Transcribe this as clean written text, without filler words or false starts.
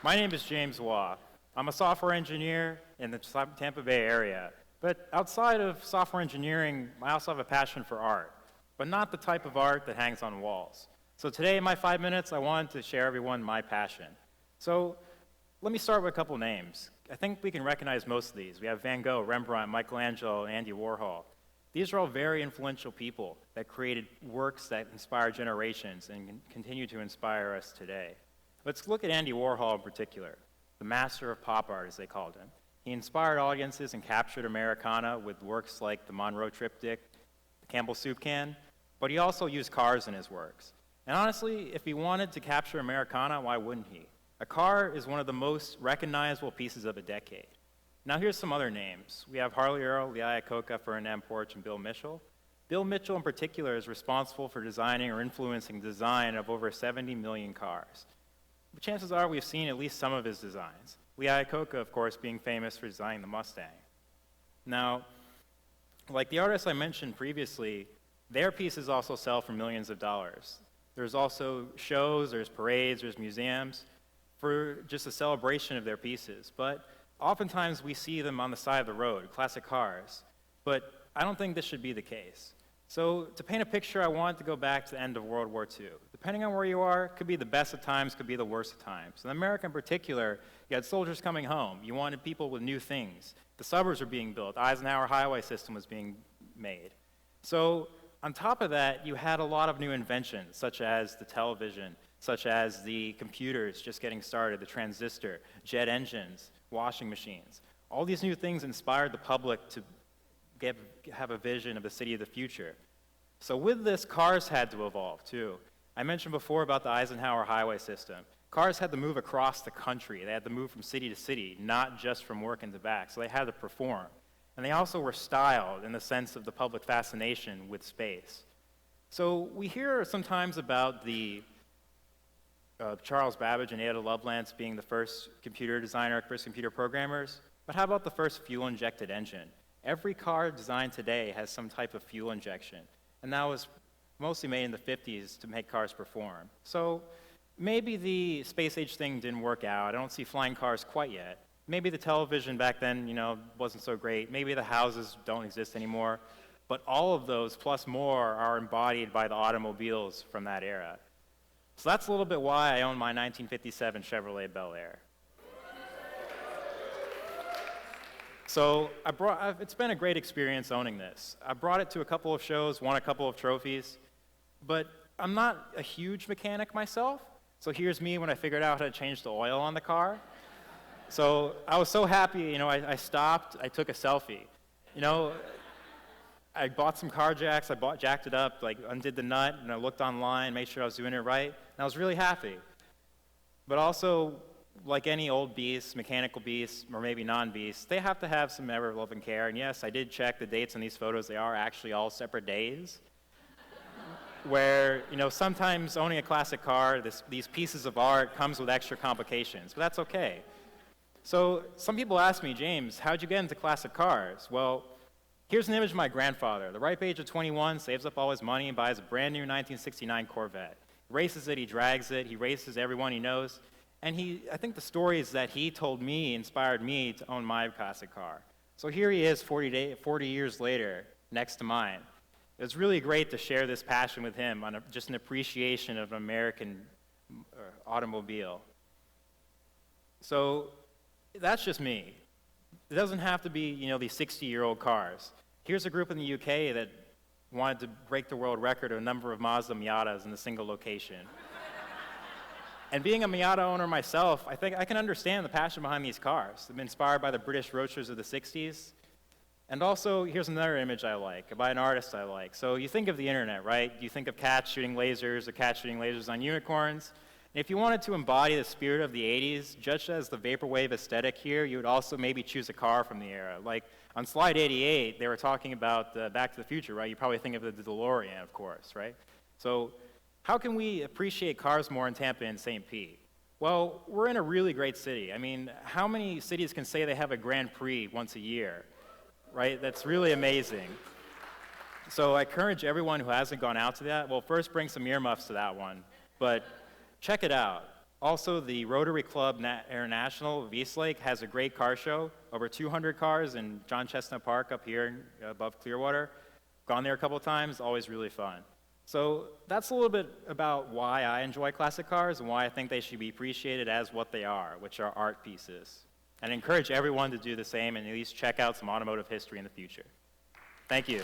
My name is James Waugh. I'm a software engineer in the Tampa Bay area. But outside of software engineering, I also have a passion for art, but not the type of art that hangs on walls. So today, in my 5 minutes, I wanted to share everyone my passion. So let me start with a couple names. I think we can recognize most of these. We have Van Gogh, Rembrandt, Michelangelo, and Andy Warhol. These are all very influential people that created works that inspire generations and continue to inspire us today. Let's look at Andy Warhol in particular, the master of pop art, as they called him. He inspired audiences and captured Americana with works like the Monroe Triptych, the Campbell Soup Can, but he also used cars in his works. And honestly, if he wanted to capture Americana, why wouldn't he? A car is one of the most recognizable pieces of a decade. Now here's some other names. We have Harley Earl, Lee Iacocca, Ferdinand Porsche, and Bill Mitchell. Bill Mitchell in particular is responsible for designing or influencing the design of over 70 million cars. But chances are we've seen at least some of his designs. Lee Iacocca, of course, being famous for designing the Mustang. Now, like the artists I mentioned previously, their pieces also sell for millions of dollars. There's also shows, there's parades, there's museums for just a celebration of their pieces. But oftentimes we see them on the side of the road, classic cars. But I don't think this should be the case. So to paint a picture, I wanted to go back to the end of World War II. Depending on where you are, it could be the best of times, could be the worst of times. In America in particular, you had soldiers coming home. You wanted people with new things. The suburbs were being built. Eisenhower highway system was being made. So on top of that, you had a lot of new inventions, such as the television, such as the computers just getting started, the transistor, jet engines, washing machines. All these new things inspired the public to have a vision of the city of the future. So with this, cars had to evolve too. I mentioned before about the Eisenhower highway system. Cars had to move across the country. They had to move from city to city, not just from work into back. So they had to perform. And they also were styled in the sense of the public fascination with space. So we hear sometimes about the Charles Babbage and Ada Lovelace being the first computer designer, first computer programmers. But how about the first fuel-injected engine? Every car designed today has some type of fuel injection. And that was mostly made in the 50s to make cars perform. So maybe the space-age thing didn't work out. I don't see flying cars quite yet. Maybe the television back then, wasn't so great. Maybe the houses don't exist anymore. But all of those, plus more, are embodied by the automobiles from that era. So that's a little bit why I own my 1957 Chevrolet Bel Air. So it's been a great experience owning this. I brought it to a couple of shows, won a couple of trophies, but I'm not a huge mechanic myself. So here's me when I figured out how to change the oil on the car. So I was so happy, I stopped, I took a selfie. I bought some car jacks, jacked it up, undid the nut, and I looked online, made sure I was doing it right, and I was really happy. But also, like any old beast, mechanical beast, or maybe non-beast, they have to have some ever-loving care. And yes, I did check the dates on these photos. They are actually all separate days. Where, sometimes owning a classic car, these pieces of art comes with extra complications, but that's okay. So some people ask me, James, how'd you get into classic cars? Well, here's an image of my grandfather. The ripe age of 21, saves up all his money and buys a brand new 1969 Corvette. He races it, he drags it, he races everyone he knows. And I think the stories that he told me inspired me to own my classic car. So here he is 40 years later, next to mine. It was really great to share this passion with him on just an appreciation of an American automobile. So that's just me. It doesn't have to be, these 60-year-old cars. Here's a group in the UK that wanted to break the world record of a number of Mazda Miatas in a single location. And being a Miata owner myself, I think I can understand the passion behind these cars. They've been inspired by the British roadsters of the 60s. And also, here's another image I like, by an artist I like. So you think of the internet, right? You think of cats shooting lasers or cats shooting lasers on unicorns. And if you wanted to embody the spirit of the 80s, just as the vaporwave aesthetic here, you would also maybe choose a car from the era. Like on slide 88, they were talking about Back to the Future, right? You probably think of the DeLorean, of course, right? So how can we appreciate cars more in Tampa and St. Pete? Well, we're in a really great city. I mean, how many cities can say they have a Grand Prix once a year, right? That's really amazing. So I encourage everyone who hasn't gone out to that, well, first bring some earmuffs to that one, but check it out. Also, the Rotary Club International, Lake, has a great car show, over 200 cars in John Chestnut Park up here above Clearwater. Gone there a couple times, always really fun. So that's a little bit about why I enjoy classic cars and why I think they should be appreciated as what they are, which are art pieces. And I encourage everyone to do the same and at least check out some automotive history in the future. Thank you.